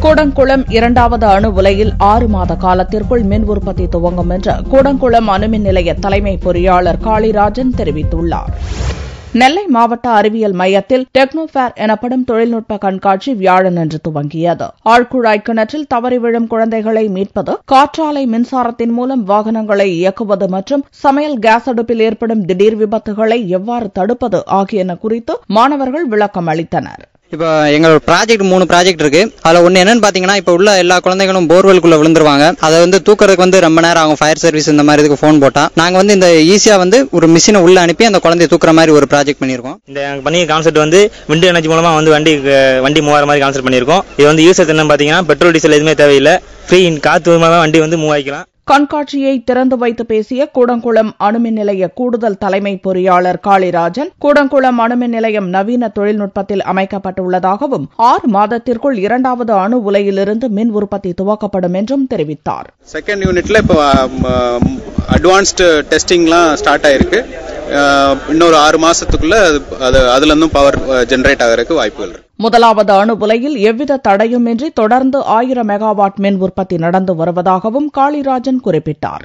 கூடங்குளம் இரண்டாவது அணு உலையில் 6 மாத காலத்திற்குள் மின் உற்பத்தி துவங்கும் என்று கூடங்குளம் அணுமின் நிலைய தலைமை பொறியாளர் காளிராஜன் தெரிவித்துள்ளார். நெல்லை மாவட்ட அறிவியல் மையத்தில் டெக்னோஃபேர் எனப்படும் தொழில்நுட்ப கண்காட்சி வியாழனன்று துவங்கியது. ஆழ்குழாய் கிணற்றில் தவறி விழும் குழந்தைகளை மீட்பது, காற்றாலை மின்சாரத்தின் மூலம் வாகனங்களை இயக்குவது மற்றும் சமையல் கேஸ் அடுப்பில் ஏற்படும் திடீர் விபத்துகளை எவ்வாறு தடுப்பது ஆகியன குறித்து மாணவர்கள் விளக்கம் அளித்தனர். இப்போ எங்களோட ப்ராஜெக்ட் 3 ப்ராஜெக்ட் இருக்கு. அதுல ஒண்ணு என்னன்னு பாத்தீங்கன்னா, இப்போ உள்ள எல்லா குழந்தைகளும் போர்வெல்குள்ள விழுந்துருவாங்க. அதை தூக்கறதுக்கு ரொம்ப நேரம் ஆகும். ஃபயர் சர்வீஸ் இந்த மாதிரி இதுக்கு போன் போட்டா நாங்க இந்த ஈஸியா ஒரு மிஷினை உள்ள அனுப்பி அந்த குழந்தைய தூக்குற மாதிரி ஒரு ப்ராஜெக்ட் பண்ணிருக்கோம். இந்த பண்ணிய கான்செப்ட் விண்ட் எனர்ஜி மூலமா வண்டி மூவார மாதிரி கான்செப்ட் பண்ணிருக்கோம். இது யூசர் என்ன பாத்தீங்கன்னா, பெட்ரோல் டீசல் எதுவுமே தேவையில்லை, ஃப்ரீ காத்து மூலமா வண்டி மூவ் ஆகிக்கலாம். கண்காட்சியை திறந்து வைத்து பேசிய கூடங்குளம் அணுமின் நிலைய கூடுதல் தலைமை பொறியாளர் காளிராஜன், கூடங்குளம் அணுமின் நிலையம் நவீன தொழில்நுட்பத்தில் அமைக்கப்பட்டுள்ளதாகவும் 6 மாதத்திற்குள் இரண்டாவது அணு உலையிலிருந்து மின் உற்பத்தி துவக்கப்படும் என்றும் தெரிவித்தார். செகண்ட் யூனிட்ல இப்போ அட்வான்ஸ்டு டெஸ்டிங்லாம் ஸ்டார்ட் ஆயிருக்கு. இன்னொரு 6 மாசத்துக்குள்ள அதுல இருந்தும் பவர் ஜெனரேட் ஆகிறதுக்கு வாய்ப்புகள் இருக்கு. முதலாவது அணு உலையில் எவ்வித தடையுமின்றி தொடர்ந்து 1000 மெகாவாட் மின் உற்பத்தி நடந்து வருவதாகவும் காளிராஜன் குறிப்பிட்டார்.